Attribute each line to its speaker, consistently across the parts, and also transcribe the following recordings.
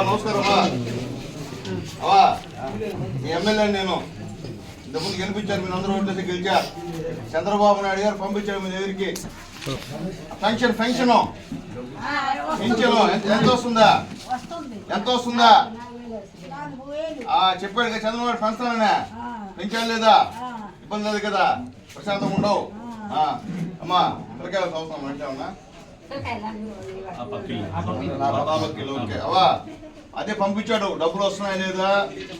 Speaker 1: నమస్కారం అవా మీ ఎమ్మెల్యే నేను ఇంతకుముందు గెలిపించారు, మీరు అందరూ ఓట్లేసి గెలిచారు. చంద్రబాబు నాయుడు గారు పంపించారు మీ దగ్గరికి పెన్షన్ ఎంత వస్తుందా చెప్పాడు కదా చంద్రబాబు పెంచుతాననే. పెంచాలి లేదా? ఇబ్బంది లేదు కదా? ప్రశాంతంగా ఉండవు. అమ్మా పిల్లకాయలు అవసరం అంటే ఉన్నా ఓకే అవా అదే పంపించాడు. డబ్బులు వస్తున్నాయి లేదా,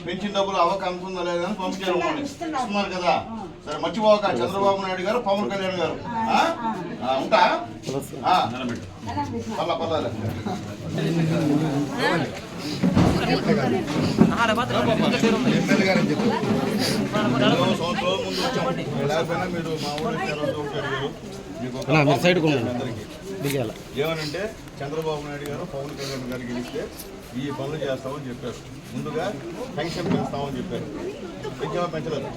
Speaker 1: పెన్షన్ డబ్బులు అవ్వక అనుకుందా లేదా అని పంపించాడు. ఇస్తున్నారు కదా, సరే మర్చిపోక. చంద్రబాబు నాయుడు గారు, పవన్ కళ్యాణ్ గారు ఉంటా పర్లేదు. సంవత్సరాల ముందు వచ్చాం, లేకపోయినా మీరు మా ఊరు సైడ్ ఏమనంటే చంద్రబాబు నాయుడు గారు, పవన్ కళ్యాణ్ గారికి గెలిస్తే ఈ పనులు చేస్తామని చెప్పారు. ముందుగా పెన్షన్ పెంచుతామని చెప్పారు. పెంచలేదు,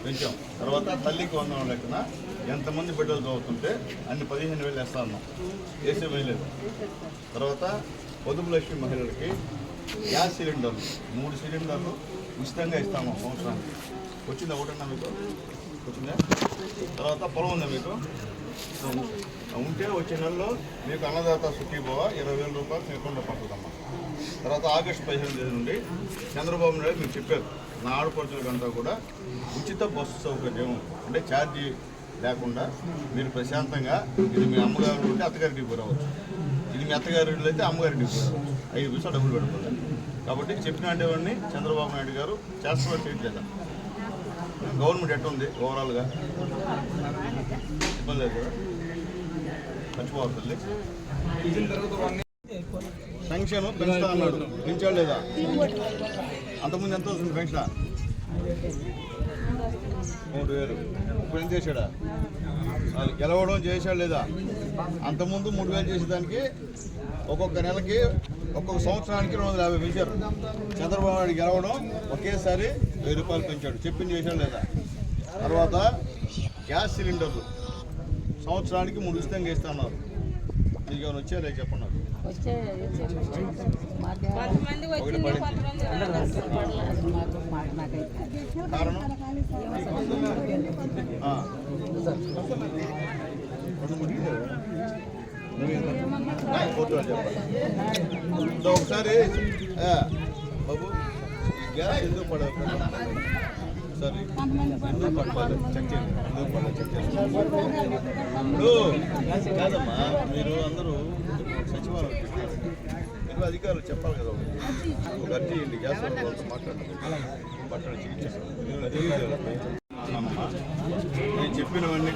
Speaker 1: పెంచాం. తర్వాత తల్లికి 100 లెక్కన ఎంతమంది బిడ్డలు చదువుతుంటే అన్ని 15,000 వేస్తాం అన్నాం, వేసే వేయలేదు. తర్వాత పొదుపు లక్ష్మి మహిళలకి గ్యాస్ సిలిండర్లు 3 సిలిండర్లు ఉచితంగా ఇస్తాము సంవత్సరానికి. వచ్చిందా? ఒకటన్నా మీకు వచ్చిందా? తర్వాత పొలం ఉందా మీకు? ఉంటే వచ్చే నెలలో మీకు అన్నదాత సుఖీభవ 20,000 రూపాయలు లేకుండా పంపుతామా. తర్వాత ఆగస్టు 15 నుండి చంద్రబాబు నాయుడు మీకు చెప్పారు, నా ఆడపడుచులకంతా కూడా ఉచిత బస్సు సౌకర్యం, అంటే ఛార్జీ లేకుండా మీరు ప్రశాంతంగా, ఇది మీ అమ్మగారు ఉంటే అత్తగారికి పోరావచ్చు, ఇది మీ అత్తగారి అయితే అమ్మగారికి పోరావచ్చు, 5 పైసలు డబ్బులు పెడుతుంది. కాబట్టి చెప్పినటువంటి చంద్రబాబు నాయుడు గారు చేస్తున్నారు, చేయట్లేదా? గవర్నమెంట్ ఎట్టుంది ఓవరాల్గా? ఇబ్బంది లేదు కదా? మర్చిపోవాలి. పెన్షన్ పెంచుతా అన్నాడు, పెంచాడు లేదా? అంతకుముందు ఎంత వస్తుంది పెన్షన్? 3,000. ఇప్పుడు ఎంత చేశాడా? గెలవడం చేశాడు లేదా? అంతకుముందు 3,000 చేసేదానికి ఒక్కొక్క నెలకి, ఒక్కొక్క సంవత్సరానికి 250 పెంచారు. చంద్రబాబు నాయుడు గెలవడం ఒకేసారి 1000 రూపాయలు పెంచాడు. చెప్పింది చేశాడు లేదా? తర్వాత గ్యాస్ సిలిండర్లు సంవత్సరానికి 3 ఉచితంగా ఇస్తున్నారు. మీకు ఏమైనా వచ్చాయా లేదు చెప్పండి. కారణం ఒకసారి బాబు గ్యాస్ ఎందుకు పడదు సరే ఎందుకు పడలేదు చెక్ చేయండి. ఎందుకు పడలేదు చెక్ చేయండి. కాదమ్మా, మీరు అందరూ సచివాలయం మీరు అధికారులు చెప్పాలి కదా, ఒక అర్జీ ఇవ్వండి. గ్యాస్ వాళ్ళతో మాట్లాడండి, చికిత్స నేను చెప్పినవన్నీ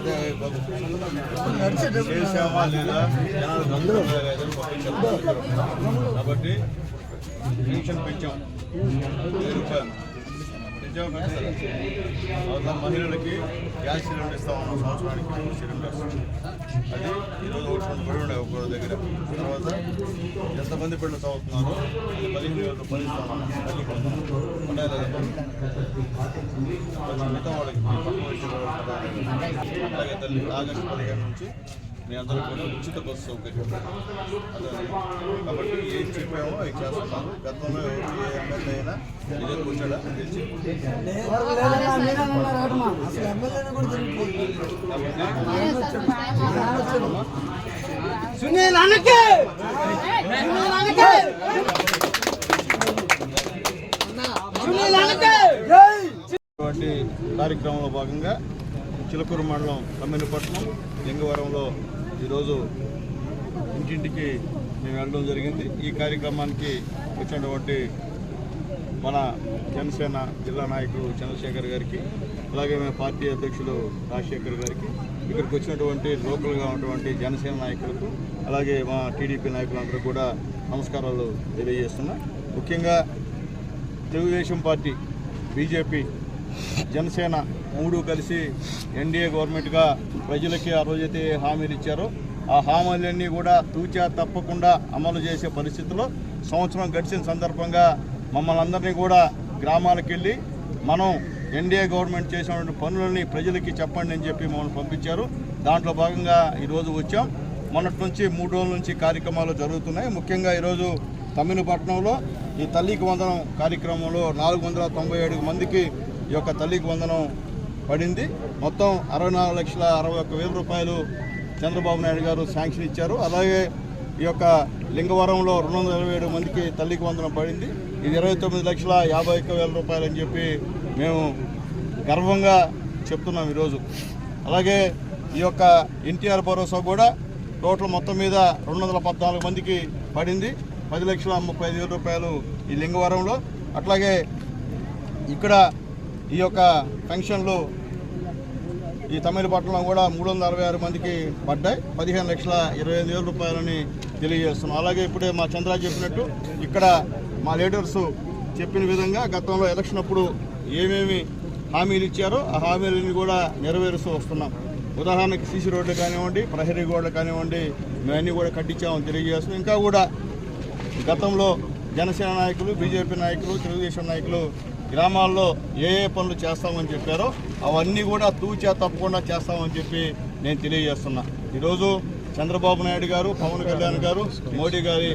Speaker 1: చేసామా లేదా, జనాలు కాబట్టి పెన్షన్ పెంచాం 1000 రూపాయలు మహిళలకి గ్యాస్ సిలిండర్ ఇస్తామన్నాం సంవత్సరానికి 3 సిలిండర్స్. అది ఈరోజు 1 పడి ఉండే ఒక్కో దగ్గర. తర్వాత ఎంతమంది బిడ్డలు చదువుతున్నారు, 15,000 రూపాయలు ఇస్తామన్నాం. మిగతా వాళ్ళకి అలాగే తల్లి ఆగస్టు 15 నుంచి మీ అందరూ కూడా ఉచిత బస్సు సౌకర్యం. కాబట్టి ఏం చెప్పామో అవి చేస్తున్నారు. గతంలో ఏ ఎమ్మెల్యే అయినా ఇదే కూర్చోడా తెలిసి కార్యక్రమంలో భాగంగా చిలకూరు మండలం కమ్మినపట్నం లింగవరంలో ఈరోజు ఇంటింటికి మేము వెళ్ళడం జరిగింది. ఈ కార్యక్రమానికి వచ్చినటువంటి మన జనసేన జిల్లా నాయకుడు చంద్రశేఖర్ గారికి, అలాగే మన పార్టీ అధ్యక్షులు రాజశేఖర్ గారికి, ఇక్కడికి వచ్చినటువంటి లోకల్గా ఉన్నటువంటి జనసేన నాయకులకు, అలాగే మా టీడీపీ నాయకులందరూ కూడా నమస్కారాలు తెలియజేస్తున్నా. ముఖ్యంగా తెలుగుదేశం పార్టీ, బీజేపీ, జనసేన 3 కలిసి ఎన్డీఏ గవర్నమెంట్గా ప్రజలకి ఆ రోజైతే హామీలు ఇచ్చారో ఆ హామీలన్నీ కూడా తూచా తప్పకుండా అమలు చేసే పరిస్థితుల్లో సంవత్సరం గడిచిన సందర్భంగా మమ్మల్ని అందరినీ కూడా గ్రామాలకు వెళ్ళి మనం ఎన్డీఏ గవర్నమెంట్ చేసినటువంటి పనులని ప్రజలకి చెప్పండి అని చెప్పి మమ్మల్ని పంపించారు. దాంట్లో భాగంగా ఈరోజు వచ్చాం. మొన్నటి నుంచి 3 రోజుల నుంచి కార్యక్రమాలు జరుగుతున్నాయి. ముఖ్యంగా ఈరోజు తమ్మినపట్నంలో ఈ తల్లికి వందనం కార్యక్రమంలో 497 మందికి ఈ యొక్క తల్లికి వందనం పడింది. మొత్తం 64,61,000 రూపాయలు చంద్రబాబు నాయుడు గారు శాంక్షన్ ఇచ్చారు. అలాగే ఈ యొక్క లింగవరంలో 227 మందికి తల్లికి వందనం పడింది. ఇది 29,51,000 రూపాయలు అని చెప్పి మేము గర్వంగా చెప్తున్నాం ఈరోజు. అలాగే ఈ యొక్క ఎన్టీఆర్ భరోసా కూడా టోటల్ మొత్తం మీద 214 మందికి పడింది. 10,35,000 రూపాయలు ఈ లింగవరంలో. అట్లాగే ఇక్కడ ఈ యొక్క పెన్షన్లు ఈ తమిళపట్నంలో కూడా 366 మందికి పడ్డాయి. 15,25,000 రూపాయలని తెలియజేస్తున్నాం. అలాగే ఇప్పుడే మా చంద్ర చెప్పినట్టు ఇక్కడ మా లీడర్స్ చెప్పిన విధంగా గతంలో ఎలక్షన్ అప్పుడు ఏమేమి హామీలు ఇచ్చారో ఆ హామీలను కూడా నెరవేరుస్తూ వస్తున్నాం. ఉదాహరణకి సీసీ రోడ్లు కానివ్వండి, ప్రహరీ గోడలు కానివ్వండి, మేమన్నీ కూడా కట్టించామని తెలియజేస్తున్నాం. ఇంకా కూడా గతంలో జనసేన నాయకులు, బీజేపీ నాయకులు, తెలుగుదేశం నాయకులు గ్రామాల్లో ఏ పనులు చేస్తామని చెప్పారో అవన్నీ కూడా తూచా తప్పకుండా చేస్తామని చెప్పి నేను తెలియజేస్తున్నా. ఈరోజు చంద్రబాబు నాయుడు గారు, పవన్ కళ్యాణ్ గారు, మోడీ గారి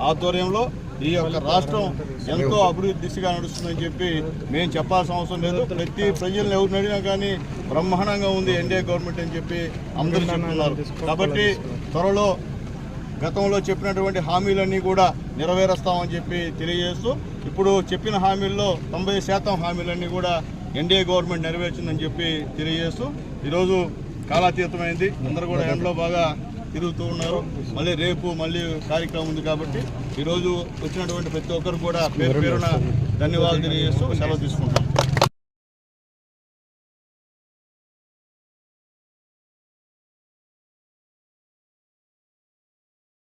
Speaker 1: ఆధ్వర్యంలో ఈ యొక్క రాష్ట్రం ఎంతో అభివృద్ధి దిశగా నడుస్తుందని చెప్పి మేము చెప్పాల్సిన అవసరం లేదు. ప్రతి ప్రజలను ఎవరు అడిగినా కానీ బ్రహ్మాండంగా ఉంది ఎన్డీఏ గవర్నమెంట్ అని చెప్పి అందరూ చెప్తున్నారు. కాబట్టి త్వరలో గతంలో చెప్పినటువంటి హామీలన్నీ కూడా నెరవేరుస్తామని చెప్పి తెలియజేస్తూ ఇప్పుడు చెప్పిన హామీల్లో 90% హామీలన్నీ కూడా ఎన్డీఏ గవర్నమెంట్ నెరవేర్చిందని చెప్పి తెలియజేస్తూ ఈరోజు కాలాతీతమైంది. అందరూ కూడా ఎండలో బాగా తిరుగుతూ ఉన్నారు. రేపు మళ్ళీ కార్యక్రమం ఉంది కాబట్టి ఈరోజు వచ్చినటువంటి ప్రతి ఒక్కరు కూడా పేరు పేరున ధన్యవాదాలు తెలియజేస్తూ సెలవు తీసుకుంటాం.